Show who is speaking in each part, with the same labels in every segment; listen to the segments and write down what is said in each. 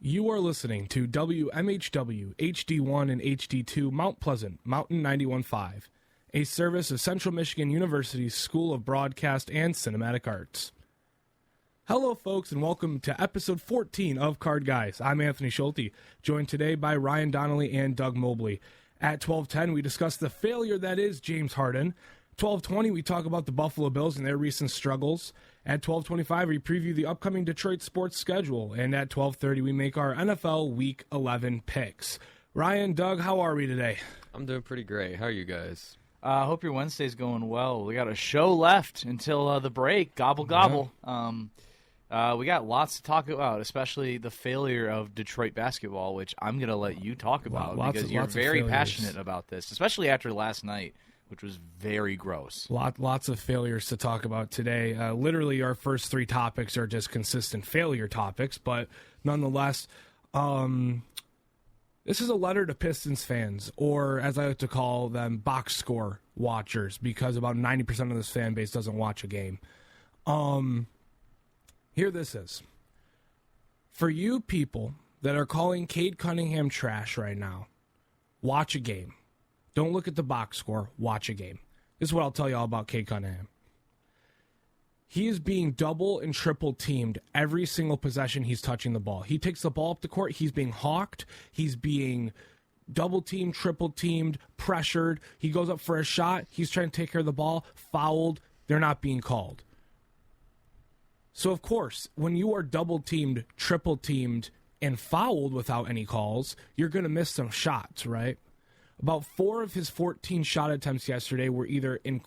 Speaker 1: You are listening to WMHW HD1 and HD2 Mount Pleasant, Mountain 91.5, a service of Central Michigan University's School of Broadcast and Cinematic Arts. Hello, folks, and welcome to episode 14 of Card Guys. I'm Anthony Schulte, joined today by Ryan Donnelly and Doug Mobley. At 12:10, we discuss the failure that is James Harden. 12:20, we talk about the Buffalo Bills and their recent struggles. At 12:25, we preview the upcoming Detroit sports schedule. And at 12:30, we make our NFL Week 11 picks. Ryan, Doug, how are we today?
Speaker 2: I'm doing pretty great. How are you guys?
Speaker 3: I hope your Wednesday's going well. We got a show left until the break. Gobble, gobble. Yeah. We got lots to talk about, especially the failure of Detroit basketball, which I'm going to let you talk about because you're very passionate about this, especially after last night, which was very gross.
Speaker 1: Lots of failures to talk about today. Literally, our first three topics are just consistent failure topics, but nonetheless, this is a letter to Pistons fans, or as I like to call them, box score watchers, because about 90% of this fan base doesn't watch a game. Here this is. For you people that are calling Cade Cunningham trash right now, watch a game. Don't look at the box score. Watch a game. This is what I'll tell you all about Cade Cunningham. He is being double and triple teamed every single possession he's touching the ball. He takes the ball up the court. He's being hawked. He's being double teamed, triple teamed, pressured. He goes up for a shot. He's trying to take care of the ball. Fouled. They're not being called. So, of course, when you are double teamed, triple teamed, and fouled without any calls, you're going to miss some shots, right? About 4 of his 14 shot attempts yesterday were either in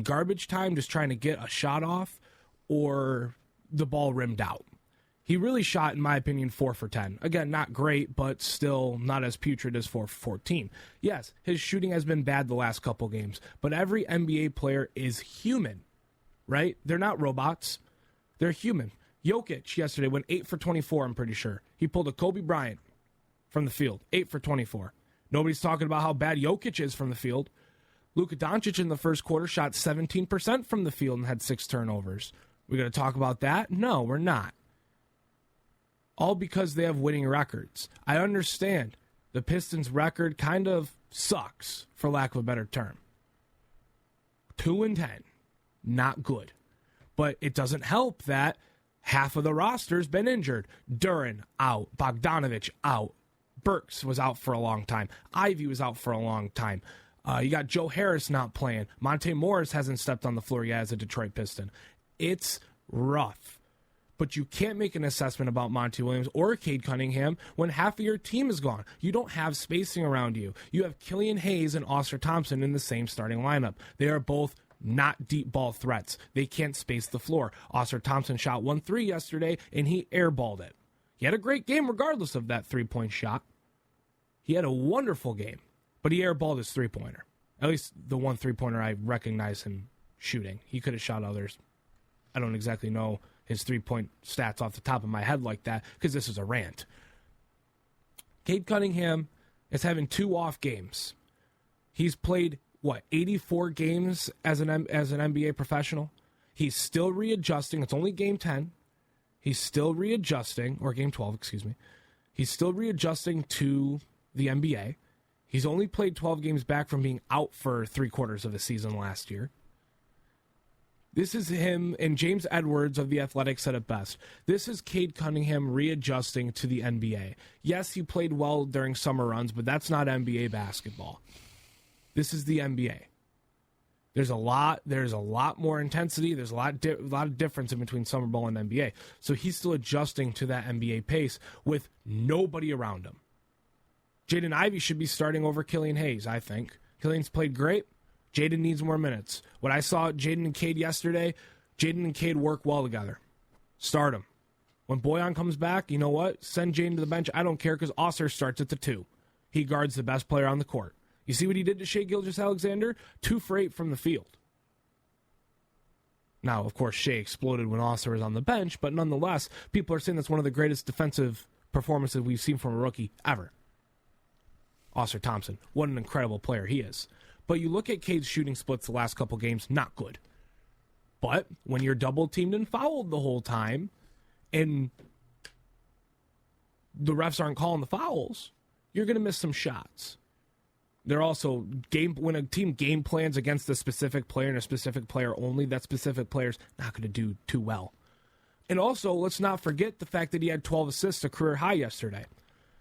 Speaker 1: garbage time, just trying to get a shot off, or the ball rimmed out. He really shot, in my opinion, 4 for 10. Again, not great, but still not as putrid as 4 for 14. Yes, his shooting has been bad the last couple games, but every NBA player is human, right? They're not robots. They're human. Jokic yesterday went 8 for 24, I'm pretty sure. He pulled a Kobe Bryant from the field, 8 for 24. Nobody's talking about how bad Jokic is from the field. Luka Doncic in the first quarter shot 17% from the field and had 6 turnovers. We're going to talk about that? No, we're not. All because they have winning records. I understand the Pistons' record kind of sucks, for lack of a better term. 2-10, not good. But it doesn't help that half of the roster's been injured. Duren out, Bogdanovich out. Burks was out for a long time. Ivy was out for a long time. You got Joe Harris not playing. Monte Morris hasn't stepped on the floor yet as a Detroit Piston. It's rough. But you can't make an assessment about Monty Williams or Cade Cunningham when half of your team is gone. You don't have spacing around you. You have Killian Hayes and Oscar Thompson in the same starting lineup. They are both not deep ball threats. They can't space the floor. Oscar Thompson shot 1-3 yesterday, and he airballed it. He had a great game regardless of that three-point shot. He had a wonderful game, but he airballed his three-pointer. At least the one three-pointer I recognize him shooting. He could have shot others. I don't exactly know his three-point stats off the top of my head like that because this is a rant. Cade Cunningham is having 2 off games. He's played, 84 games as an NBA professional? He's still readjusting. It's only game 10. He's still readjusting, or game 12, excuse me. He's still readjusting to the NBA. He's only played 12 games back from being out for 3/4 of the season last year. This is him, and James Edwards of The Athletic said it best. This is Cade Cunningham readjusting to the NBA. Yes, he played well during summer runs, but that's not NBA basketball. This is the NBA. There's a lot more intensity. There's a lot of difference in between summer ball and NBA. So he's still adjusting to that NBA pace with nobody around him. Jaden Ivey should be starting over Killian Hayes, I think. Killian's played great. Jaden needs more minutes. What I saw Jaden and Cade yesterday, Jaden and Cade work well together. Start them. When Bojan comes back, you know what? Send Jaden to the bench. I don't care because Oscar starts at the 2. He guards the best player on the court. You see what he did to Shai Gilgeous-Alexander? 2 for 8 from the field. Now, of course, Shai exploded when Oscar was on the bench, but nonetheless, people are saying that's one of the greatest defensive performances we've seen from a rookie ever. Oscar Thompson, what an incredible player he is. But you look at Cade's shooting splits the last couple games, not good. But when you're double-teamed and fouled the whole time, and the refs aren't calling the fouls, you're going to miss some shots. They're also when a team game plans against a specific player and a specific player only, that specific player's not going to do too well. And also, let's not forget the fact that he had 12 assists, a career high yesterday.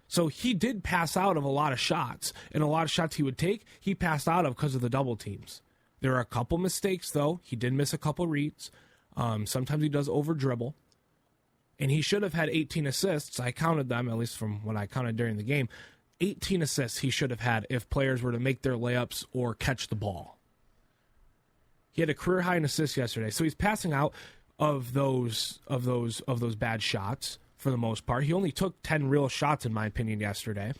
Speaker 1: So he did pass out of a lot of shots, and a lot of shots he would take, he passed out of because of the double teams. There are a couple mistakes, though. He did miss a couple reads. Sometimes he does over dribble. And he should have had 18 assists. I counted them, at least from what I counted during the game. 18 assists he should have had if players were to make their layups or catch the ball. He had a career high in assists yesterday, so he's passing out of those bad shots for the most part. He only took 10 real shots, in my opinion, yesterday.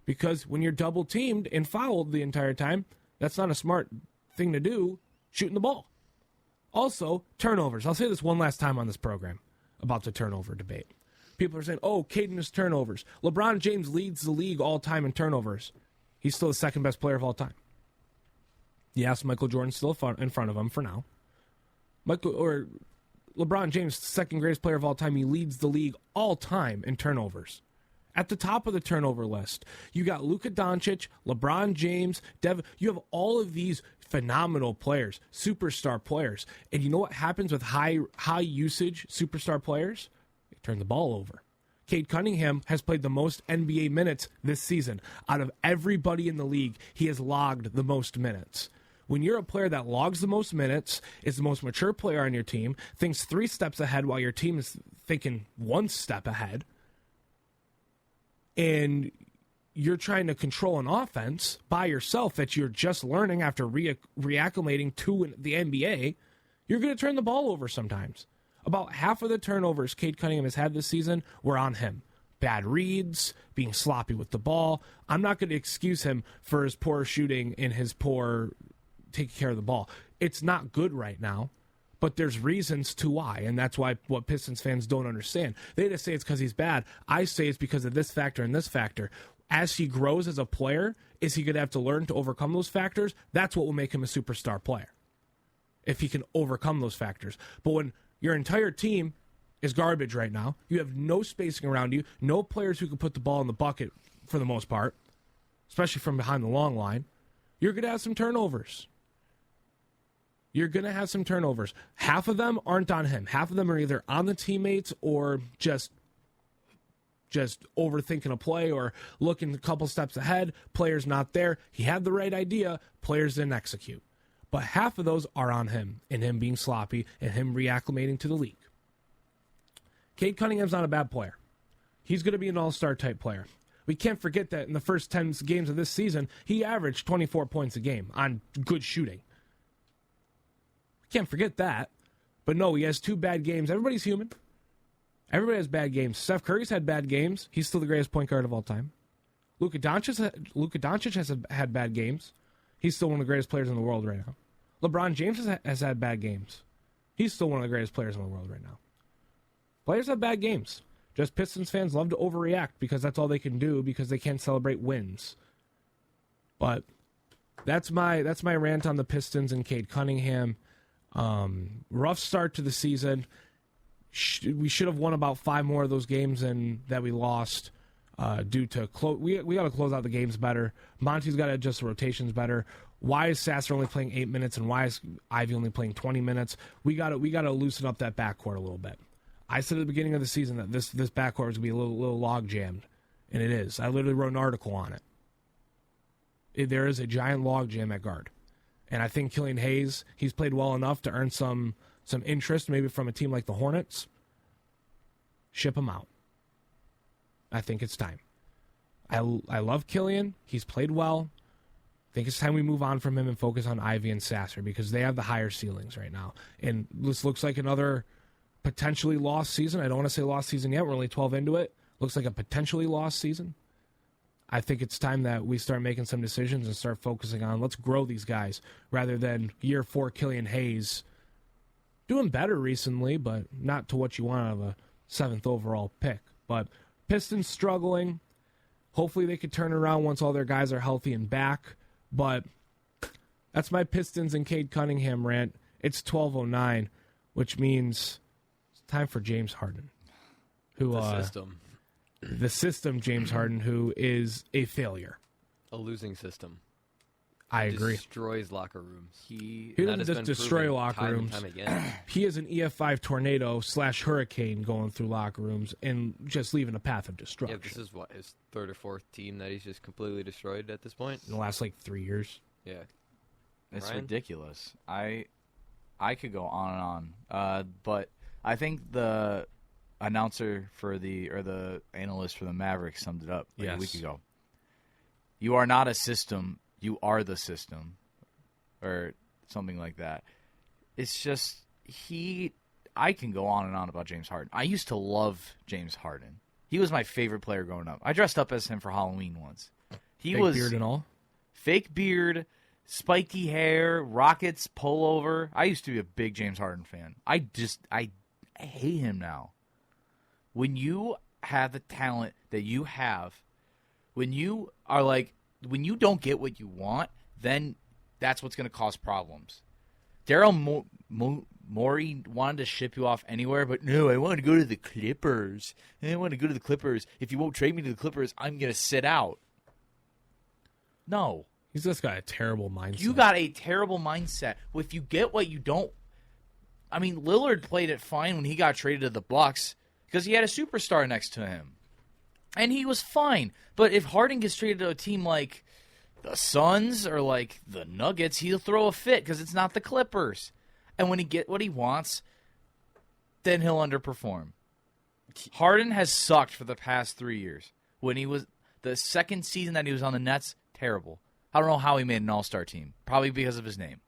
Speaker 1: Because when you're double teamed and fouled the entire time, that's not a smart thing to do, shooting the ball. Also, turnovers. I'll say this one last time on this program about the turnover debate. People are saying, oh, Caden has turnovers. LeBron James leads the league all time in turnovers. He's still the second best player of all time. Yes, Michael Jordan's still in front of him for now. LeBron James, second greatest player of all time. He leads the league all time in turnovers. At the top of the turnover list, you got Luka Doncic, LeBron James, Devin. You have all of these phenomenal players, superstar players. And you know what happens with high usage superstar players? They turn the ball over. Cade Cunningham has played the most NBA minutes this season. Out of everybody in the league, he has logged the most minutes. When you're a player that logs the most minutes, is the most mature player on your team, thinks 3 steps ahead while your team is thinking 1 step ahead, and you're trying to control an offense by yourself that you're just learning after reacclimating to the NBA, you're going to turn the ball over sometimes. About half of the turnovers Cade Cunningham has had this season were on him. Bad reads, being sloppy with the ball. I'm not going to excuse him for his poor shooting and his poor taking care of the ball. It's not good right now, but there's reasons to why, and that's why what Pistons fans don't understand. They just say it's because he's bad. I say it's because of this factor and this factor. As he grows as a player, is he going to have to learn to overcome those factors? That's what will make him a superstar player, if he can overcome those factors. But when your entire team is garbage right now, you have no spacing around you, no players who can put the ball in the bucket for the most part, especially from behind the long line, you're going to have some turnovers. You're going to have some turnovers. Half of them aren't on him. Half of them are either on the teammates or just overthinking a play or looking a couple steps ahead. Players not there. He had the right idea. Players didn't execute. But half of those are on him and him being sloppy and him reacclimating to the league. Cade Cunningham's not a bad player. He's going to be an all-star type player. We can't forget that in the first 10 games of this season, he averaged 24 points a game on good shooting. Can't forget that. But no, he has 2 bad games. Everybody's human. Everybody has bad games. Steph Curry's had bad games. He's still the greatest point guard of all time. Luka Doncic has had bad games. He's still one of the greatest players in the world right now. LeBron James has had bad games. He's still one of the greatest players in the world right now. Players have bad games. Just Pistons fans love to overreact because that's all they can do because they can't celebrate wins. But that's my rant on the Pistons and Cade Cunningham. Rough start to the season. We should have won about 5 more of those games and that we lost due to we got to close out the games better. Monty's got to adjust the rotations better. Why is Sasser only playing 8 minutes and why is Ivy only playing 20 minutes? We got to loosen up that backcourt a little bit. I said at the beginning of the season that this backcourt was going to be a little log jammed, and it is. I literally wrote an article on it. There is a giant log jam at guard. And I think Killian Hayes, he's played well enough to earn some interest, maybe from a team like the Hornets. Ship him out. I think it's time. I love Killian. He's played well. I think it's time we move on from him and focus on Ivy and Sasser because they have the higher ceilings right now. And this looks like another potentially lost season. I don't want to say lost season yet. We're only 12 into it. Looks like a potentially lost season. I think it's time that we start making some decisions and start focusing on let's grow these guys rather than year 4 Killian Hayes doing better recently, but not to what you want out of a 7th overall pick. But Pistons struggling. Hopefully they could turn around once all their guys are healthy and back. But that's my Pistons and Cade Cunningham rant. It's 12:09, which means it's time for James Harden.
Speaker 2: The system.
Speaker 1: the system James Harden, who is a failure.
Speaker 2: A losing system.
Speaker 1: I agree.
Speaker 2: Destroys locker rooms.
Speaker 1: He doesn't just destroy locker rooms.
Speaker 2: Time and time again.
Speaker 1: He is an EF5 tornado / hurricane going through locker rooms and just leaving a path of destruction.
Speaker 2: Yeah, this is what, his third or fourth team that he's just completely destroyed at this point?
Speaker 1: In the last, 3 years.
Speaker 2: Yeah.
Speaker 3: It's
Speaker 2: Ryan?
Speaker 3: ridiculous. I could go on and on, but I think the announcer or the analyst for the Mavericks summed it up a week ago. You are not a system. You are the system, or something like that. It's just I can go on and on about James Harden. I used to love James Harden. He was my favorite player growing up. I dressed up as him for Halloween once.
Speaker 1: Fake beard and all?
Speaker 3: Fake beard, spiky hair, Rockets pullover. I used to be a big James Harden fan. I hate him now. When you have the talent that you have, when you don't get what you want, then that's what's going to cause problems. Daryl Morey wanted to ship you off anywhere, but no, I want to go to the Clippers. I want to go to the Clippers. If you won't trade me to the Clippers, I'm going to sit out. No.
Speaker 1: He's just got a terrible mindset.
Speaker 3: You got a terrible mindset. If you get what you don't... I mean, Lillard played it fine when he got traded to the Bucks because he had a superstar next to him. And he was fine. But if Harden gets traded to a team like the Suns or like the Nuggets, he'll throw a fit because it's not the Clippers. And when he get what he wants, then he'll underperform. Harden has sucked for the past 3 years. When he was the second season that he was on the Nets, terrible. I don't know how he made an all-star team. Probably because of his name.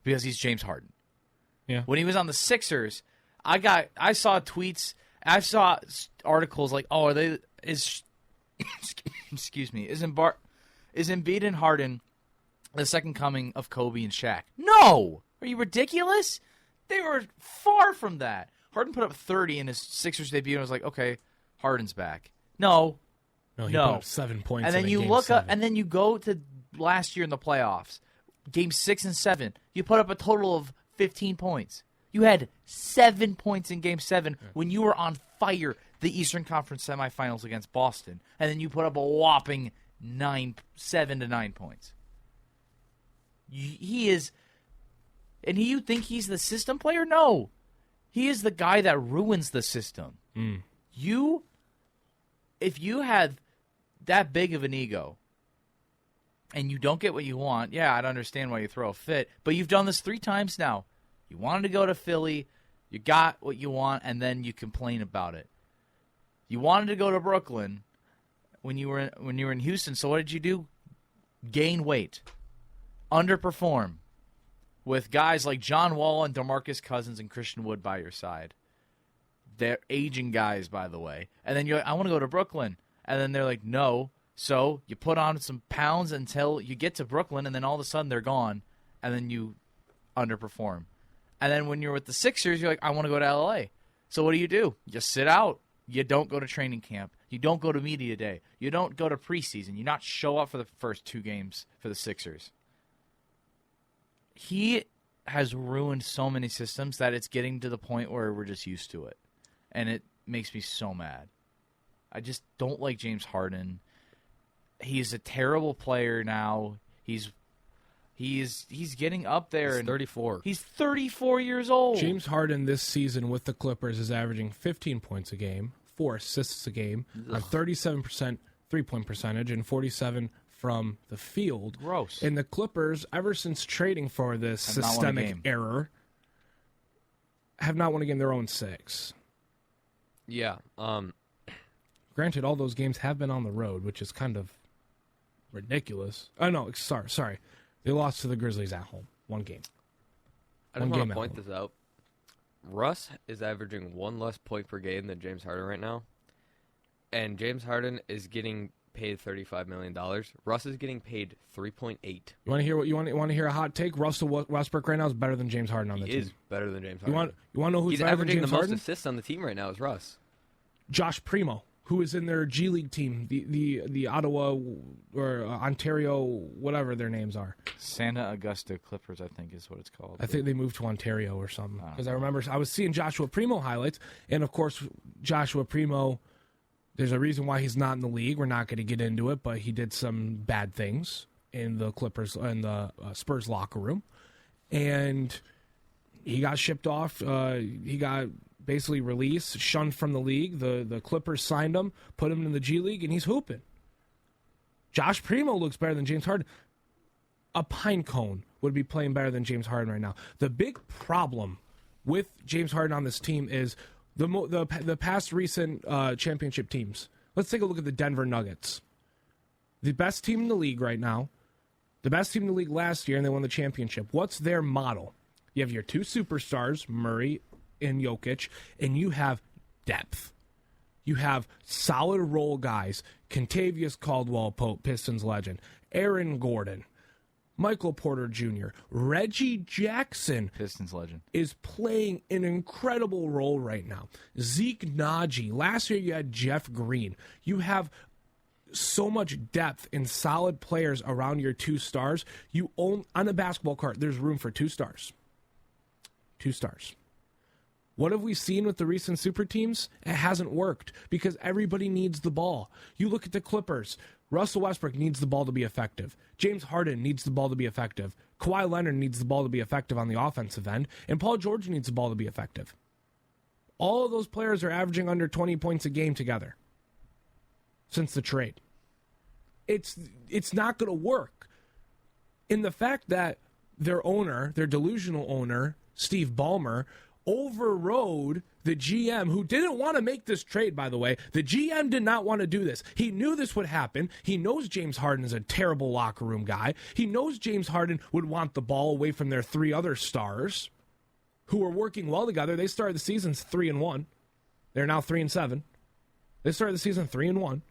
Speaker 3: Because he's James Harden.
Speaker 1: Yeah.
Speaker 3: When he was on the Sixers, I saw tweets, I saw articles like, "Oh, excuse me, is Embiid and Harden the second coming of Kobe and Shaq?" No! Are you ridiculous? They were far from that. Harden put up 30 in his Sixers debut and was like, "Okay, Harden's back." No.
Speaker 1: He put up 7 points.
Speaker 3: And then you look up, and then you go to last year in the playoffs, Game 6 and 7. You put up a total of 15 points. You had 7 points in Game 7 when you were on fire the Eastern Conference semifinals against Boston, and then you put up a whopping 7 to 9 points. He is, and you think he's the system player? No, he is the guy that ruins the system. If you had that big of an ego and you don't get what you want, yeah, I'd understand why you throw a fit. But you've done this 3 times now. You wanted to go to Philly, you got what you want, and then you complain about it. You wanted to go to Brooklyn when you were in Houston. So what did you do? Gain weight, underperform, with guys like John Wall and DeMarcus Cousins and Christian Wood by your side. They're aging guys, by the way. And then you're like, I want to go to Brooklyn. And then they're like, no. So you put on some pounds until you get to Brooklyn, and then all of a sudden they're gone, and then you underperform. And then when you're with the Sixers, you're like, I want to go to L.A. So what do? You just sit out. You don't go to training camp. You don't go to media day. You don't go to preseason. You not show up for the first 2 games for the Sixers. He has ruined so many systems that it's getting to the point where we're just used to it. And it makes me so mad. I just don't like James Harden. He's a terrible player now. He's getting up there.
Speaker 2: He's 34.
Speaker 3: He's 34 years old.
Speaker 1: James Harden this season with the Clippers is averaging 15 points a game, 4 assists a game, on 37% three-point percentage, and 47% from the field.
Speaker 3: Gross.
Speaker 1: And the Clippers, ever since trading for this systemic error, have not won a game. Their own 6.
Speaker 2: Yeah.
Speaker 1: Granted, all those games have been on the road, which is kind of ridiculous. Oh, no, sorry. They lost to the Grizzlies at home. 1 game.
Speaker 2: I just want to point this out. Russ is averaging 1 less point per game than James Harden right now. And James Harden is getting paid $35 million. Russ is getting paid $3.8.
Speaker 1: You want to hear what you want to hear a hot take? Russell Westbrook right now is better than James Harden on the team.
Speaker 2: He is better than James Harden.
Speaker 1: You want to know who's
Speaker 2: He's
Speaker 1: better than
Speaker 2: averaging
Speaker 1: James
Speaker 2: the
Speaker 1: Harden?
Speaker 2: most assists on the team right now is Russ.
Speaker 1: Josh Primo, who is in their G League team, the Ottawa or Ontario, whatever their names are.
Speaker 3: Santa Augusta Clippers, I think is what it's called.
Speaker 1: I think they moved to Ontario or something. Because I remember I was seeing Joshua Primo highlights, and of course Joshua Primo There's a reason why he's not in the league. We're not going to get into it, but he did some bad things in the Spurs locker room, and he got shipped off. He got basically released, shunned from the league. The Clippers signed him, put him in the G League, and he's hooping. Josh Primo looks better than James Harden. A pine cone would be playing better than James Harden right now. The big problem with James Harden on this team is the past recent championship teams. Let's take a look at the Denver Nuggets. The best team in the league right now. The best team in the league last year, and they won the championship. What's their model? You have your two superstars, Murray and Jokic, and you have depth. You have solid role guys. Kentavious Caldwell-Pope, Pistons legend. Aaron Gordon. Michael Porter Jr., Reggie Jackson,
Speaker 3: Pistons legend,
Speaker 1: is playing an incredible role right now. Zeke Naji. Last year you had Jeff Green. You have so much depth and solid players around your two stars. You own on a basketball court. There's room for two stars. Two stars. What have we seen with the recent super teams? It hasn't worked because everybody needs the ball. You look at the Clippers. Russell Westbrook needs the ball to be effective. James Harden needs the ball to be effective. Kawhi Leonard needs the ball to be effective on the offensive end. And Paul George needs the ball to be effective. All of those players are averaging under 20 points a game together since the trade. It's not going to work. In the fact that their owner, their delusional owner, Steve Ballmer, overrode the GM, who didn't want to make this trade, by the way. The GM did not want to do this. He knew this would happen. He knows James Harden is a terrible locker room guy. He knows James Harden would want the ball away from their three other stars who were working well together. They started the season 3-1. They're now 3-7. They started the season 3-1.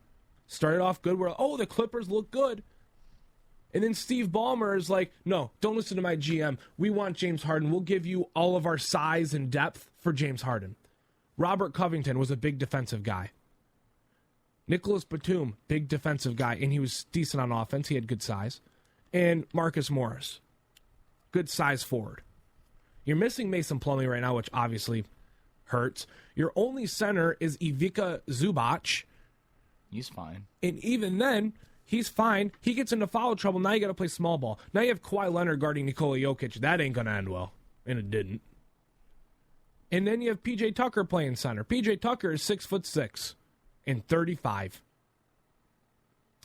Speaker 1: Started off good. The Clippers look good. And then Steve Ballmer is like, no, don't listen to my GM. We want James Harden. We'll give you all of our size and depth for James Harden. Robert Covington was a big defensive guy. Nicholas Batum, big defensive guy, and he was decent on offense. He had good size. And Marcus Morris, good size forward. You're missing Mason Plumlee right now, which obviously hurts. Your only center is Ivica Zubac.
Speaker 3: He's fine.
Speaker 1: And even then, he's fine. He gets into foul trouble. Now you got to play small ball. Now you have Kawhi Leonard guarding Nikola Jokic. That ain't going to end well. And it didn't. And then you have P.J. Tucker playing center. P.J. Tucker is 6'6" and 35.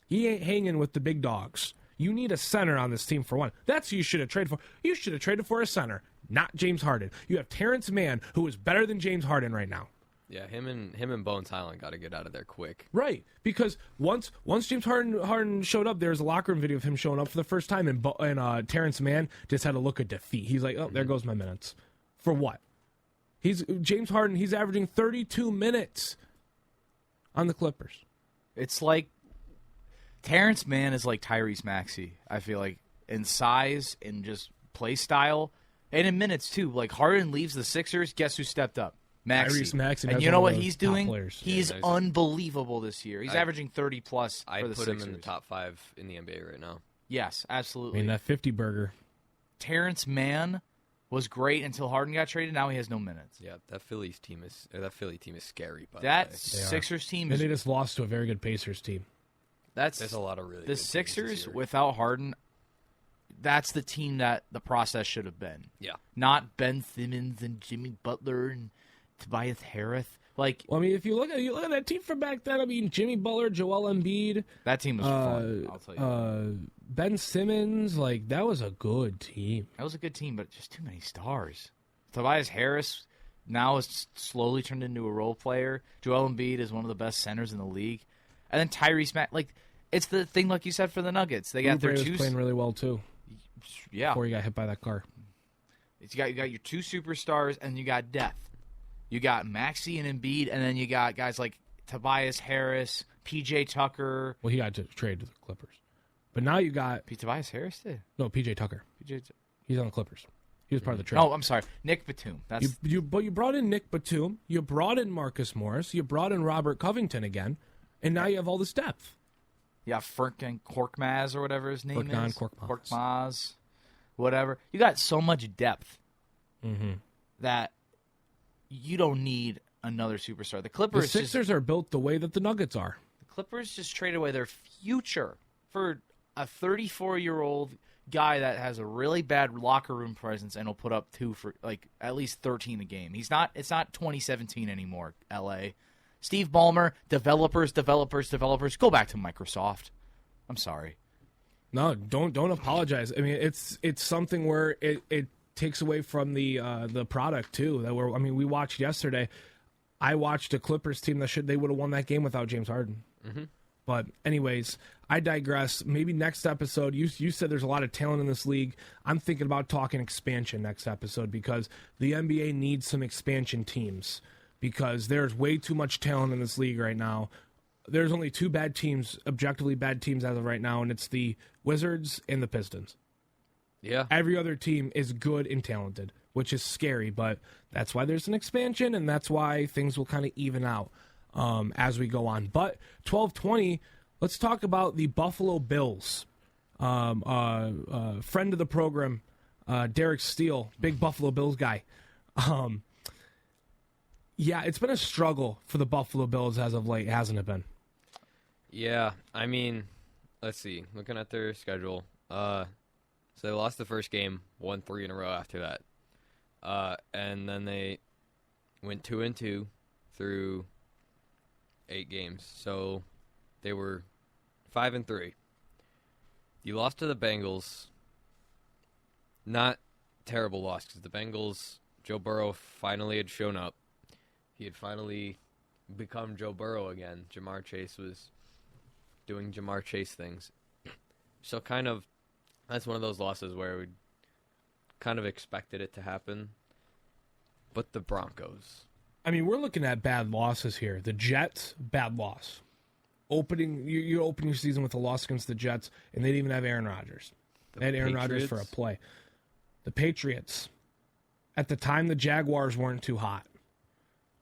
Speaker 1: He ain't hanging with the big dogs. You need a center on this team for one. That's who you should have traded for. You should have traded for a center, not James Harden. You have Terrence Mann, who is better than James Harden right now.
Speaker 2: Yeah, him and Bones Highland got to get out of there quick.
Speaker 1: Right, because once James Harden showed up, there was a locker room video of him showing up for the first time, and Terrence Mann just had a look of defeat. He's like, there goes my minutes. For what? James Harden, he's averaging 32 minutes on the Clippers.
Speaker 3: It's like Terrence Mann is like Tyrese Maxey, I feel like, in size and just play style, and in minutes too. Like Harden leaves the Sixers, guess who stepped up? Maxey. And you know what he's doing? He's unbelievable this year. He's averaging 30 plus.
Speaker 2: I
Speaker 3: for the
Speaker 2: put
Speaker 3: Sixers.
Speaker 2: him in the top 5 in the NBA right now.
Speaker 3: Yes, absolutely.
Speaker 1: I mean, that 50 burger.
Speaker 3: Terrence Mann was great until Harden got traded. Now he has no minutes.
Speaker 2: Yeah, that Philly team is scary.
Speaker 3: That Sixers team
Speaker 1: is. And they just lost to a very good Pacers team.
Speaker 2: There's a lot of really.
Speaker 3: The
Speaker 2: good
Speaker 3: Sixers
Speaker 2: teams
Speaker 3: without Harden. That's the team that the process should have been.
Speaker 2: Yeah,
Speaker 3: not Ben Simmons and Jimmy Butler and Tobias Harris. Like,
Speaker 1: well, I mean, if you look at that team from back then, I mean, Jimmy Butler, Joel Embiid.
Speaker 3: That team was fun, I'll tell you.
Speaker 1: Ben Simmons, like, that was a good team.
Speaker 3: That was a good team, but just too many stars. Tobias Harris now has slowly turned into a role player. Joel Embiid is one of the best centers in the league. And then Tyrese Maxey, like, it's the thing like you said for the Nuggets. They got
Speaker 1: Oubre
Speaker 3: their
Speaker 1: was
Speaker 3: two
Speaker 1: playing really well, too.
Speaker 3: Yeah.
Speaker 1: Before he got hit by that car.
Speaker 3: You got your two superstars, and you got depth. You got Maxey and Embiid, and then you got guys like Tobias Harris, P.J. Tucker.
Speaker 1: Well, he got traded to the Clippers. But now you got...
Speaker 3: Tobias Harris did?
Speaker 1: No, P.J. Tucker. He's on the Clippers. He was part of the trade.
Speaker 3: Oh, I'm sorry. Nick Batum.
Speaker 1: But you brought in Nick Batum. You brought in Marcus Morris. You brought in Robert Covington again. And now you have all this depth.
Speaker 3: Yeah, Furkan Korkmaz or whatever his name is.
Speaker 1: Korkmaz.
Speaker 3: Whatever. You got so much depth that you don't need another superstar.
Speaker 1: The Sixers are built the way that the Nuggets are.
Speaker 3: The Clippers just traded away their future for a 34-year-old guy that has a really bad locker room presence and will put up at least 13 a game. It's not 2017 anymore, LA. Steve Ballmer, developers. Go back to Microsoft. I'm sorry.
Speaker 1: No, don't apologize. I mean, it's something where it takes away from the product too. We watched yesterday. I watched a Clippers team they would have won that game without James Harden.
Speaker 2: Mm-hmm.
Speaker 1: But anyways, I digress. Maybe next episode, you said there's a lot of talent in this league. I'm thinking about talking expansion next episode because the NBA needs some expansion teams because there's way too much talent in this league right now. There's only two bad teams, objectively bad teams as of right now, and it's the Wizards and the Pistons.
Speaker 2: Yeah.
Speaker 1: Every other team is good and talented, which is scary, but that's why there's an expansion, and that's why things will kind of even out as we go on. But 12:20, let's talk about the Buffalo Bills. Friend of the program, Derek Steele, big Buffalo Bills guy. Yeah, it's been a struggle for the Buffalo Bills as of late, hasn't it been?
Speaker 2: Yeah, I mean, let's see. Looking at their schedule, so they lost the first game, won 3 in a row after that, and then they went 2-2 through 8 games. So they were 5-3. You lost to the Bengals. Not terrible loss because the Bengals, Joe Burrow finally had shown up. He had finally become Joe Burrow again. Jamar Chase was doing Jamar Chase things. So kind of, that's one of those losses where we kind of expected it to happen. But the Broncos.
Speaker 1: I mean, we're looking at bad losses here. The Jets, bad loss. You open your season with a loss against the Jets, and they didn't even have Aaron Rodgers. They had Aaron Rodgers for a play. The Patriots. At the time, the Jaguars weren't too hot.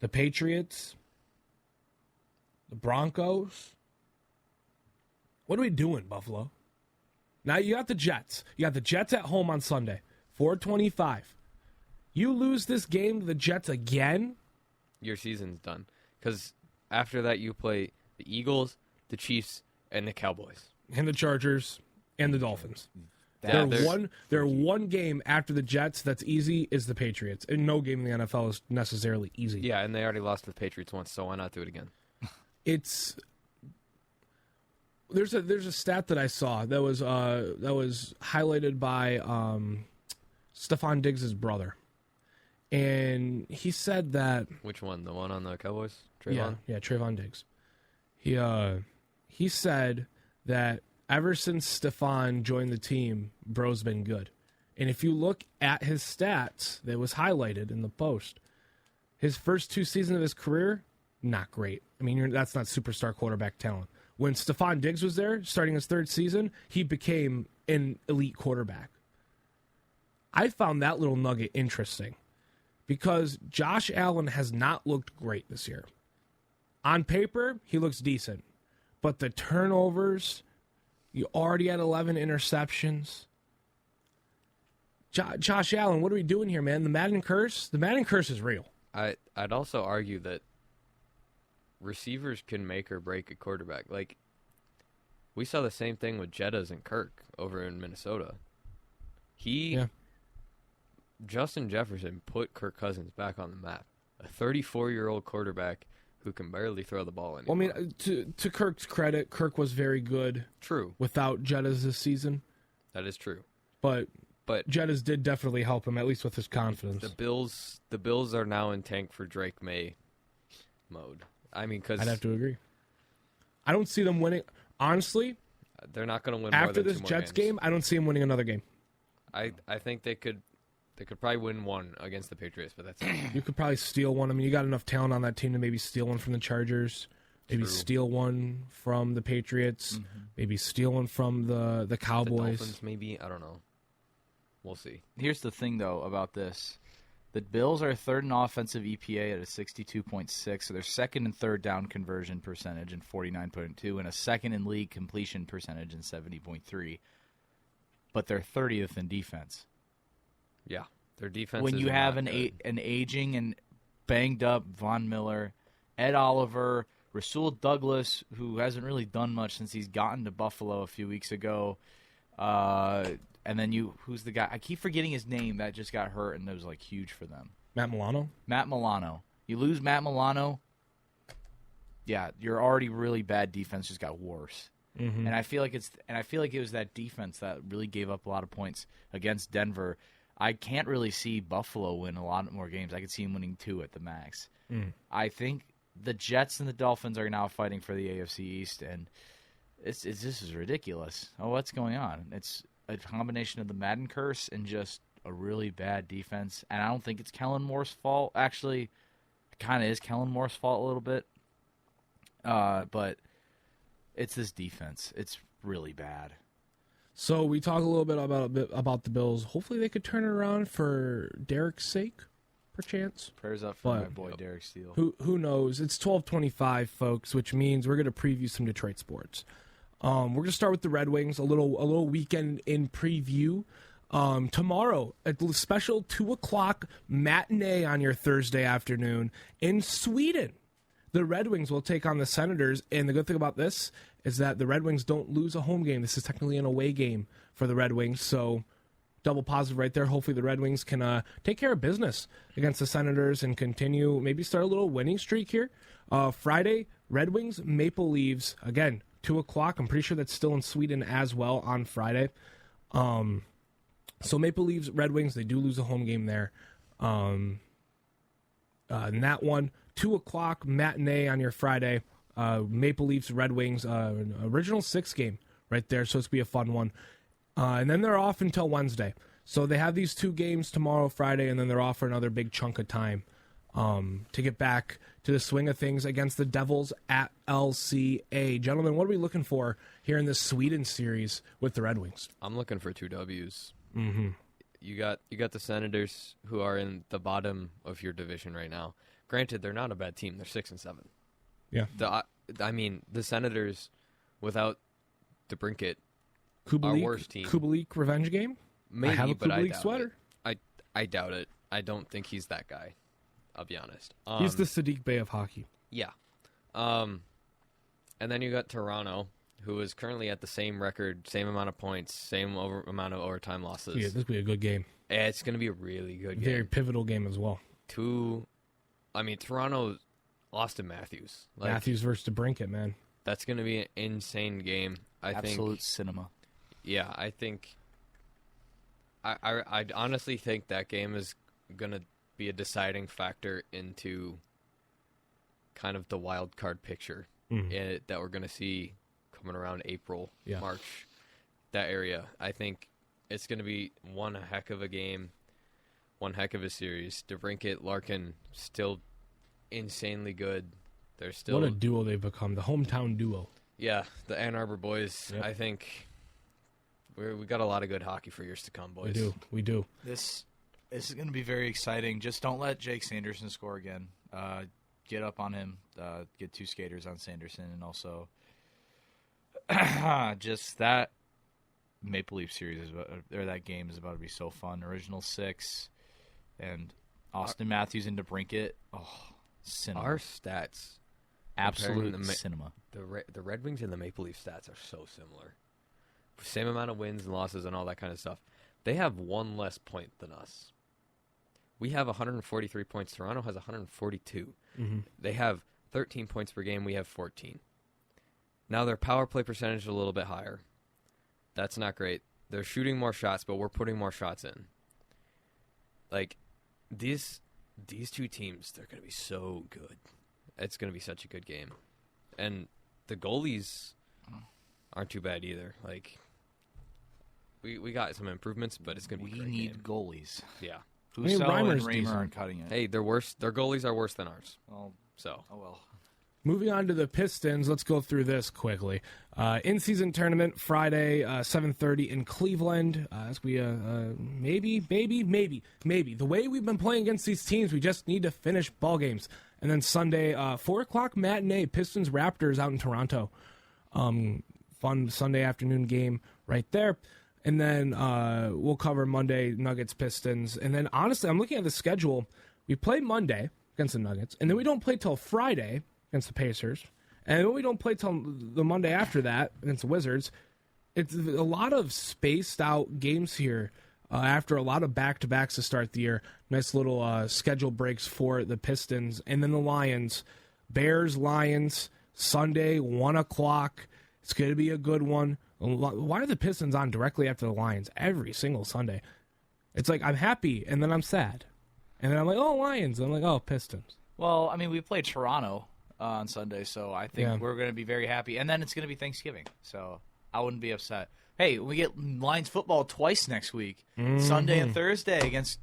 Speaker 1: The Patriots. The Broncos. What are we doing, Buffalo? Now you got the Jets. You got the Jets at home on Sunday. 4:25. You lose this game to the Jets again?
Speaker 2: Your season's done. Because after that, you play the Eagles, the Chiefs, and the Cowboys.
Speaker 1: And the Chargers, and the Dolphins. They're one game after the Jets that's easy is the Patriots. And no game in the NFL is necessarily easy.
Speaker 2: Yeah, and they already lost to the Patriots once, so why not do it again?
Speaker 1: There's a stat that I saw that was highlighted by Stephon Diggs' brother. And he said that...
Speaker 2: Which one? The one on the Cowboys? Trayvon?
Speaker 1: Yeah, Trayvon Diggs. He said that ever since Stephon joined the team, bro's been good. And if you look at his stats that was highlighted in the post, his first 2 seasons of his career, not great. I mean, that's not superstar quarterback talent. When Stephon Diggs was there, starting his 3rd season, he became an elite quarterback. I found that little nugget interesting because Josh Allen has not looked great this year. On paper, he looks decent. But the turnovers, you already had 11 interceptions. Josh Allen, what are we doing here, man? The Madden curse? The Madden curse is real.
Speaker 2: I'd also argue that receivers can make or break a quarterback. Like, we saw the same thing with Jettas and Kirk over in Minnesota. Justin Jefferson put Kirk Cousins back on the map. A 34-year-old quarterback who can barely throw the ball anymore.
Speaker 1: Well, I mean, to Kirk's credit, Kirk was very good.
Speaker 2: True.
Speaker 1: Without Jettas this season.
Speaker 2: That is true.
Speaker 1: But Jettas did definitely help him, at least with his confidence.
Speaker 2: The Bills are now in tank for Drake May mode. I mean, because
Speaker 1: I'd have to agree. I don't see them winning. Honestly,
Speaker 2: they're not going to win
Speaker 1: after
Speaker 2: more than
Speaker 1: this
Speaker 2: 2 more
Speaker 1: Jets
Speaker 2: games.
Speaker 1: game. I don't see them winning another game.
Speaker 2: I think they could probably win one against the Patriots, but that's it.
Speaker 1: You could probably steal one. I mean, you got enough talent on that team to maybe steal one from the Chargers, maybe steal one from the Patriots, maybe steal one from the Cowboys.
Speaker 2: The Dolphins, maybe. I don't know. We'll see.
Speaker 3: Here's the thing, though, about this. The Bills are 3rd in offensive EPA at a 62.6, so they're 2nd in 3rd down conversion percentage in 49.2, and a 2nd in league completion percentage in 70.3. But they're 30th in defense.
Speaker 2: Yeah, their defense.
Speaker 3: When you have an aging and banged up Von Miller, Ed Oliver, Rasul Douglas, who hasn't really done much since he's gotten to Buffalo a few weeks ago. And then who's the guy? I keep forgetting his name that just got hurt and it was like huge for them.
Speaker 1: Matt Milano?
Speaker 3: Matt Milano. You lose Matt Milano, yeah, your already really bad defense just got worse. Mm-hmm. And I feel like it was that defense that really gave up a lot of points against Denver. I can't really see Buffalo win a lot more games. I could see them winning 2 at the max. I think the Jets and the Dolphins are now fighting for the AFC East, and this is ridiculous. Oh, what's going on? It's a combination of the Madden curse and just a really bad defense. And I don't think it's Kellen Moore's fault. Actually, it kind of is Kellen Moore's fault a little bit. But it's this defense. It's really bad.
Speaker 1: So we talk a little bit about the Bills. Hopefully they could turn it around for Derek's sake, perchance.
Speaker 3: Prayers up for my boy Derek Steele.
Speaker 1: Who knows? It's 12:25, folks, which means we're going to preview some Detroit sports. We're going to start with the Red Wings, a little weekend in preview. Tomorrow, a special 2:00 matinee on your Thursday afternoon in Sweden. The Red Wings will take on the Senators, and the good thing about this is that the Red Wings don't lose a home game. This is technically an away game for the Red Wings, so double positive right there. Hopefully the Red Wings can take care of business against the Senators and continue, maybe start a little winning streak here. Friday, Red Wings, Maple Leafs, again, 2:00. I'm pretty sure that's still in Sweden as well on Friday. So Maple Leafs, Red Wings, they do lose a home game there. And that one, 2:00 matinee on your Friday. Maple Leafs, Red Wings, original 6 game right there, so it's going to be a fun one. And then they're off until Wednesday. So they have these 2 games tomorrow, Friday, and then they're off for another big chunk of time to get back to the swing of things against the Devils at LCA. Gentlemen, what are we looking for here in this Sweden series with the Red Wings?
Speaker 2: I'm looking for 2 W's.
Speaker 1: Mm-hmm.
Speaker 2: You got the Senators, who are in the bottom of your division right now. Granted, they're not a bad team. They're 6-7.
Speaker 1: Yeah.
Speaker 2: The Senators, without DeBrincat,
Speaker 1: Kubalik,
Speaker 2: our worst team.
Speaker 1: Kubalik revenge game?
Speaker 2: Maybe,
Speaker 1: I have a
Speaker 2: but
Speaker 1: Kubalik sweater.
Speaker 2: I doubt it. I don't think he's that guy. I'll be honest.
Speaker 1: He's the Sadiq Bey of hockey.
Speaker 2: Yeah. And then you got Toronto, who is currently at the same record, same amount of points, same amount of overtime losses.
Speaker 1: Yeah, this will be a good game.
Speaker 2: It's going to be a really good game.
Speaker 1: Very pivotal game as well.
Speaker 2: Toronto, Austin Matthews.
Speaker 1: Matthews versus DeBrincat, man.
Speaker 2: That's going to be an insane game. I think.
Speaker 3: Absolute cinema.
Speaker 2: Yeah, I think. I honestly think that game is going to be a deciding factor into kind of the wild card picture that we're going to see coming around April, March, that area. I think it's going to be one heck of a game, one heck of a series. DeBrincat, Larkin, still insanely good. They're still
Speaker 1: what a duo they've become, the hometown duo.
Speaker 2: Yeah, the Ann Arbor boys. Yep. I think we got a lot of good hockey for years to come, boys.
Speaker 1: We do.
Speaker 3: This is going to be very exciting. Just don't let Jake Sanderson score again. Get up on him. Get 2 skaters on Sanderson, and also just that Maple Leaf series that game is about to be so fun. Original 6 and Austin Matthews into DeBrincat. Oh, cinema.
Speaker 2: Our stats,
Speaker 3: absolute cinema.
Speaker 2: The Red Wings and the Maple Leaf stats are so similar. Same amount of wins and losses and all that kind of stuff. They have 1 less point than us. We have 143 points. Toronto has 142. Mm-hmm. They have 13 points per game. We have 14. Now their power play percentage is a little bit higher. That's not great. They're shooting more shots, but we're putting more shots in. Like, these 2 teams, they're going to be so good. It's going to be such a good game. And the goalies aren't too bad either. Like, we got some improvements, but it's going to be a great game. We need
Speaker 3: goalies.
Speaker 2: Yeah.
Speaker 3: Husso and Raymer aren't cutting it.
Speaker 2: Hey, they're worse. Their goalies are worse than ours.
Speaker 3: Oh well.
Speaker 1: Moving on to the Pistons, let's go through this quickly. In-season tournament, Friday, 7:30 in Cleveland. As we maybe. The way we've been playing against these teams, we just need to finish ball games. And then Sunday, 4:00 matinee, Pistons Raptors out in Toronto. Fun Sunday afternoon game right there. And then we'll cover Monday, Nuggets, Pistons. And then, honestly, I'm looking at the schedule. We play Monday, against the Nuggets, and then we don't play till Friday against the Pacers, and then we don't play till the Monday after that against the Wizards. It's a lot of spaced out games here after a lot of back-to-backs to start the year. Nice little schedule breaks for the Pistons, and then the Lions. Bears, Lions, Sunday, 1 o'clock. It's going to be a good one. Why are the Pistons on directly after the Lions every single Sunday? It's like I'm happy, and then I'm sad. And then I'm like, oh, Lions. And I'm like, oh, Pistons.
Speaker 3: Well, I mean, we played Toronto on Sunday, so I think we're going to be very happy. And then it's going to be Thanksgiving, so I wouldn't be upset. Hey, we get Lions football twice next week, Sunday and Thursday against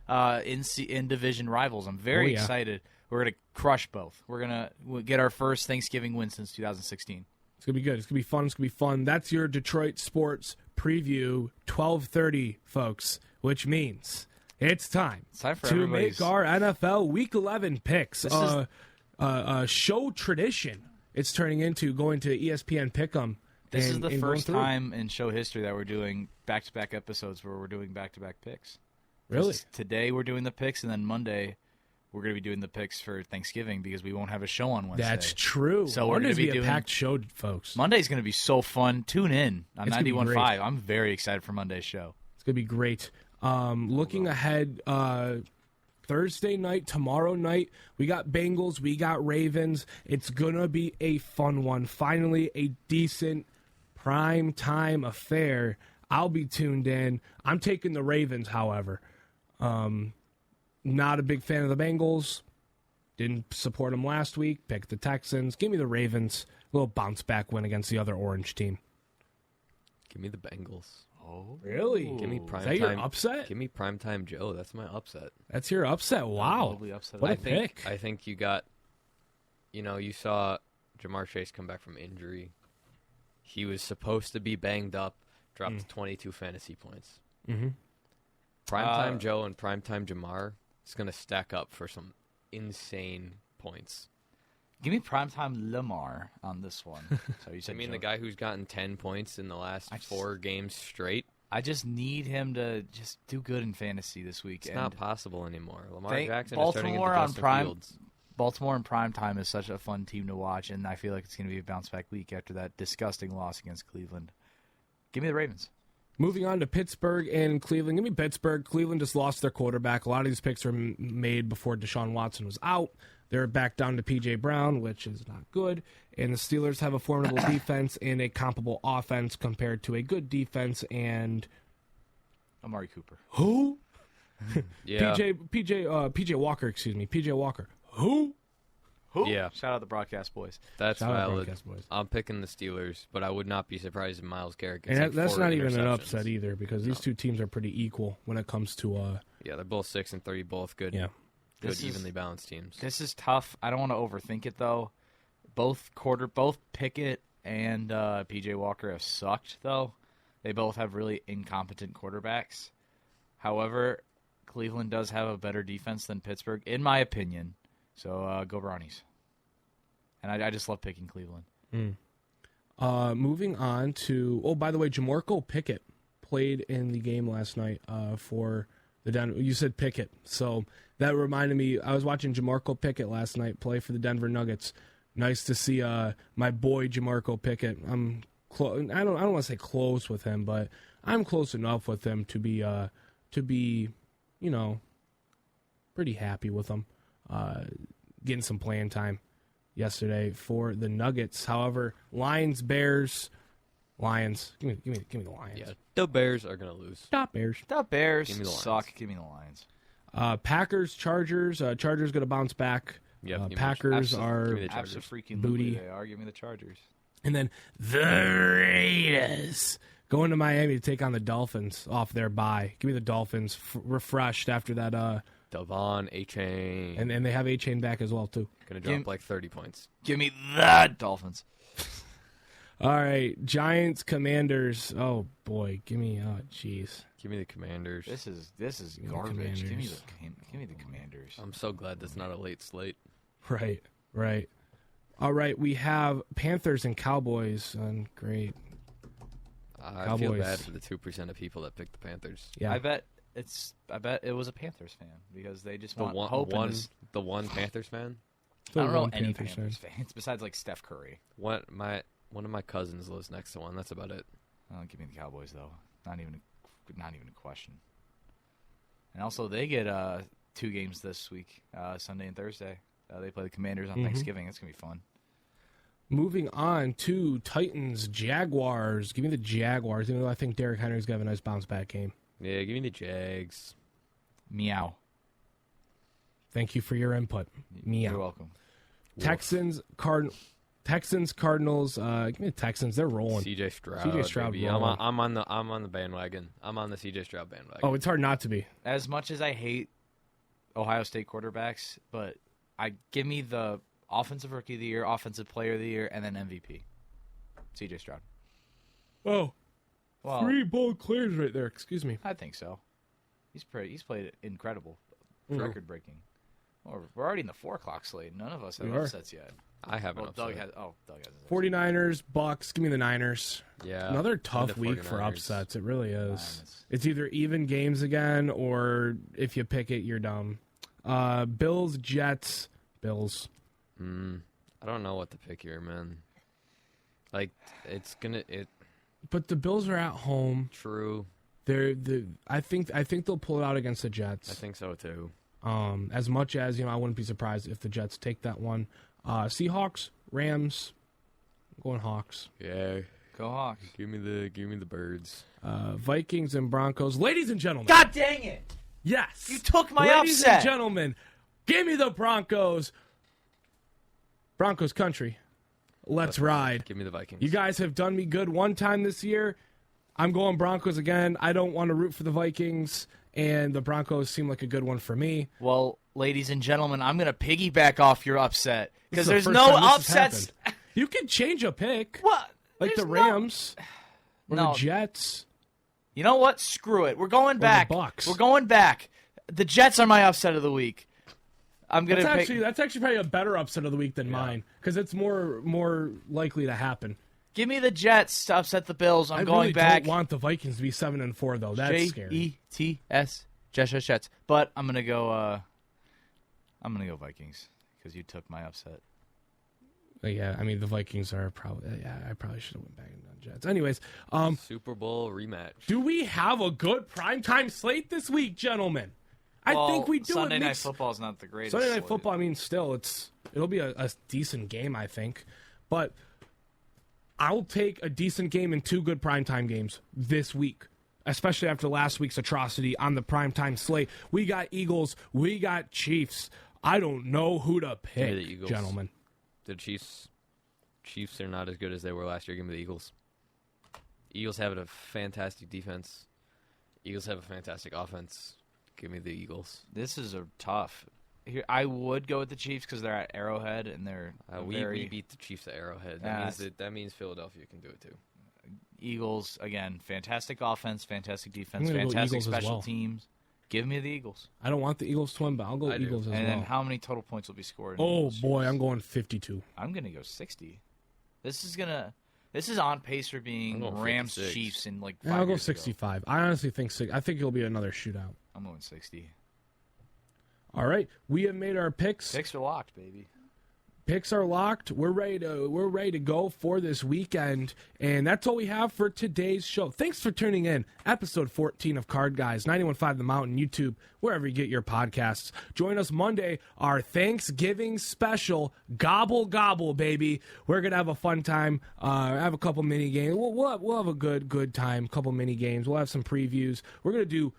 Speaker 3: in-division rivals. I'm very excited. We're going to crush both. We're going to get our first Thanksgiving win since 2016.
Speaker 1: It's going to be good. It's going to be fun. It's going to be fun. That's your Detroit sports preview, 12:30, folks, which means it's time to make our NFL Week 11 picks. Show tradition it's turning into, going to ESPN Pick'em.
Speaker 3: This is the first time in show history that we're doing back-to-back episodes where we're doing back-to-back picks.
Speaker 1: Really?
Speaker 3: Today we're doing the picks, and then Monday we're going to be doing the picks for Thanksgiving because we won't have a show on Wednesday.
Speaker 1: That's true.
Speaker 3: So we're going to be
Speaker 1: a packed show, folks.
Speaker 3: Monday's going to be so fun. Tune in on 91.5. I'm very excited for Monday's show.
Speaker 1: It's going to be great. Looking ahead, Thursday night, tomorrow night, we got Bengals, we got Ravens. It's going to be a fun one. Finally, a decent prime time affair. I'll be tuned in. I'm taking the Ravens, however. Not a big fan of the Bengals. Didn't support them last week. Picked the Texans. Give me the Ravens. A little bounce-back win against the other orange team.
Speaker 2: Give me the Bengals.
Speaker 1: Oh, really?
Speaker 2: Give me prime
Speaker 1: Is that
Speaker 2: time.
Speaker 1: your upset?
Speaker 2: Give me primetime Joe. That's my upset.
Speaker 1: That's your upset? Wow. What a pick.
Speaker 2: I think you got, you saw Jamar Chase come back from injury. He was supposed to be banged up, dropped 22 fantasy points.
Speaker 1: Mm-hmm.
Speaker 2: Primetime Joe and primetime Jamar is going to stack up for some insane points.
Speaker 3: Give me primetime Lamar on this one. So you said
Speaker 2: the guy who's gotten 10 points in the last 4 games straight?
Speaker 3: I just need him to just do good in fantasy this week.
Speaker 2: It's not possible anymore. Lamar Jackson is turning into Justin Fields.
Speaker 3: Baltimore in primetime is such a fun team to watch, and I feel like it's going to be a bounce-back week after that disgusting loss against Cleveland. Give me the Ravens.
Speaker 1: Moving on to Pittsburgh and Cleveland. Give me Pittsburgh. Cleveland just lost their quarterback. A lot of these picks were made before Deshaun Watson was out. They're back down to P.J. Brown, which is not good. And the Steelers have a formidable defense and a comparable offense compared to a good defense and
Speaker 3: Amari Cooper.
Speaker 1: Who?
Speaker 2: Yeah.
Speaker 1: P.J. Walker, excuse me. P.J. Walker. Who?
Speaker 2: Yeah.
Speaker 3: Shout out the broadcast boys.
Speaker 2: That's valid. I'm picking the Steelers, but I would not be surprised if Myles Garrett gets
Speaker 1: and that's not even an upset either because these two teams are pretty equal when it comes to
Speaker 2: yeah, they're both 6-3, both good.
Speaker 1: Yeah.
Speaker 2: Good, evenly balanced teams.
Speaker 3: This is tough. I don't want to overthink it though. Both Pickett and PJ Walker have sucked though. They both have really incompetent quarterbacks. However, Cleveland does have a better defense than Pittsburgh, in my opinion. So go Brownies. And I just love picking Cleveland.
Speaker 1: Moving on to by the way, Jamarco Pickett played in the game last night for the Denver. You said Pickett, so that reminded me. I was watching Jamarco Pickett last night play for the Denver Nuggets. Nice to see my boy Jamarco Pickett. I'm close. I don't want to say close with him, but I'm close enough with him to be pretty happy with him. Getting some playing time yesterday for the Nuggets. However, Lions, Bears, Lions. Give me the Lions.
Speaker 2: Yeah, the Bears are gonna lose.
Speaker 1: Stop Bears.
Speaker 3: The Bears
Speaker 2: give me the Lions.
Speaker 3: Suck. Give me the Lions.
Speaker 1: Packers, Chargers. Chargers gonna bounce back.
Speaker 2: Yeah,
Speaker 1: Packers are
Speaker 3: absolutely
Speaker 1: booty.
Speaker 3: They are. Give me the Chargers.
Speaker 1: And then the Raiders going to Miami to take on the Dolphins off their bye. Give me the Dolphins refreshed after that.
Speaker 2: Devon, A-Chain.
Speaker 1: And they have A-Chain back as well, too.
Speaker 2: Going to drop like 30 points.
Speaker 3: Give me the Dolphins.
Speaker 1: All right, Giants, Commanders. Oh, boy. Give me
Speaker 2: the Commanders.
Speaker 3: This is garbage. Give me the Commanders.
Speaker 2: I'm so glad that's not a late slate.
Speaker 1: Right. All right, we have Panthers and Cowboys. Great.
Speaker 2: I feel bad for the 2% of people that picked the Panthers.
Speaker 1: Yeah.
Speaker 3: I bet it was a Panthers fan because they just want hope
Speaker 2: the one Panthers fan.
Speaker 3: I don't know any Panthers fans besides like Steph Curry.
Speaker 2: One of my cousins lives next to one. That's about it.
Speaker 3: Oh, give me the Cowboys though. Not even a question. And also, they get 2 games this week, Sunday and Thursday. They play the Commanders on Thanksgiving. It's gonna be fun.
Speaker 1: Moving on to Titans, Jaguars. Give me the Jaguars, even though I think Derrick Henry's going to have a nice bounce-back game.
Speaker 2: Yeah, give me the Jags.
Speaker 3: Meow.
Speaker 1: Thank you for your input. Meow.
Speaker 3: You're welcome.
Speaker 1: Texans, Cardinals. Give me the Texans. They're rolling.
Speaker 2: CJ Stroud.
Speaker 1: CJ Stroud.
Speaker 2: Baby. I'm on the bandwagon. I'm on the CJ Stroud bandwagon.
Speaker 1: Oh, it's hard not to be.
Speaker 3: As much as I hate Ohio State quarterbacks, but give me the Offensive Rookie of the Year, Offensive Player of the Year, and then MVP. CJ Stroud.
Speaker 1: Oh, well, 3 bold clears right there. Excuse me.
Speaker 3: I think so. He's played incredible, record breaking. We're already in the 4 o'clock slate. None of us have upsets yet.
Speaker 2: I haven't.
Speaker 3: Doug has. Doug has.
Speaker 1: 49ers, Bucks. Give me the Niners.
Speaker 2: Yeah.
Speaker 1: Another tough week for upsets. It really is. It's either even games again, or if you pick it, you're dumb. Bills, Jets, Bills.
Speaker 2: I don't know what to pick here, man. Like
Speaker 1: But the Bills are at home.
Speaker 2: True.
Speaker 1: I think they'll pull it out against the Jets.
Speaker 2: I think so too.
Speaker 1: As much as I wouldn't be surprised if the Jets take that one. Seahawks, Rams. I'm going Hawks.
Speaker 2: Yeah.
Speaker 3: Go Hawks.
Speaker 2: Give me the birds.
Speaker 1: Vikings and Broncos. Ladies and gentlemen.
Speaker 3: God dang it.
Speaker 1: Yes.
Speaker 3: You took my
Speaker 1: Ladies
Speaker 3: upset.
Speaker 1: and gentlemen, give me the Broncos. Broncos country. Let's ride.
Speaker 2: Give me the Vikings.
Speaker 1: You guys have done me good one time this year. I'm going Broncos again. I don't want to root for the Vikings, and the Broncos seem like a good one for me.
Speaker 3: Well, ladies and gentlemen, I'm going to piggyback off your upset because there's no upsets.
Speaker 1: You can change a pick.
Speaker 3: What?
Speaker 1: Like the Rams or the Jets.
Speaker 3: You know what? Screw it. We're going back.
Speaker 1: The Bucks.
Speaker 3: We're going back. The Jets are my upset of the week.
Speaker 1: That's actually probably a better upset of the week than mine because it's more likely to happen.
Speaker 3: Give me the Jets to upset the Bills. I'm going
Speaker 1: really
Speaker 3: back.
Speaker 1: I don't want the Vikings to be 7-4 though. That's scary.
Speaker 3: Jets. Jets. But I'm gonna go. I'm gonna go Vikings because you took my upset.
Speaker 1: Yeah, I mean the Vikings are probably. Yeah, I probably should have went back and done Jets. Anyways,
Speaker 2: Super Bowl rematch.
Speaker 1: Do we have a good primetime slate this week, gentlemen? I think we do.
Speaker 3: Sunday Night Football is not the greatest.
Speaker 1: Sunday Night Football. I mean, still, it'll be a decent game, I think. But I'll take a decent game and 2 good primetime games this week, especially after last week's atrocity on the primetime slate. We got Eagles. We got Chiefs. I don't know who to pick,
Speaker 2: the Eagles.
Speaker 1: Gentlemen.
Speaker 2: The Chiefs are not as good as they were last year. Give me the Eagles. Eagles have a fantastic defense. Eagles have a fantastic offense. Give me the Eagles.
Speaker 3: This is a tough. Here, I would go with the Chiefs because they're at Arrowhead and they're
Speaker 2: we beat the Chiefs at Arrowhead. That means Philadelphia can do it too.
Speaker 3: Eagles again, fantastic offense, fantastic defense, fantastic special teams. Give me the Eagles.
Speaker 1: I don't want the Eagles to win, but I'll go Eagles as well.
Speaker 3: And then how many total points will be scored?
Speaker 1: Oh boy, I'm going 52.
Speaker 3: I'm gonna go 60. This is on pace for being Rams 56. Chiefs in like 5 years
Speaker 1: I'll go 65. Ago. I honestly think I think it'll be another shootout.
Speaker 3: I'm going 60.
Speaker 1: All right, we have made our picks.
Speaker 3: Picks are locked, baby.
Speaker 1: Picks are locked. We're ready to go for this weekend, and that's all we have for today's show. Thanks for tuning in. Episode 14 of Card Guys, 91.5 The Mountain, YouTube, wherever you get your podcasts. Join us Monday, our Thanksgiving special. Gobble gobble, baby. We're gonna have a fun time. Have a couple mini games. We'll have a good time. Couple mini games. We'll have some previews. We're gonna do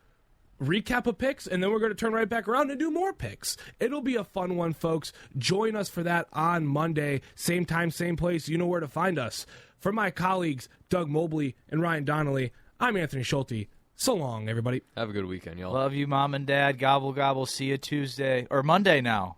Speaker 1: recap of picks, and then we're going to turn right back around and do more picks. It'll be a fun one, folks. Join us for that on Monday. Same time, same place. You know where to find us. For my colleagues, Doug Mobley and Ryan Donnelly, I'm Anthony Schulte. So long, everybody.
Speaker 2: Have a good weekend, y'all.
Speaker 3: Love you, Mom and Dad. Gobble, gobble. See you Tuesday. Or Monday now.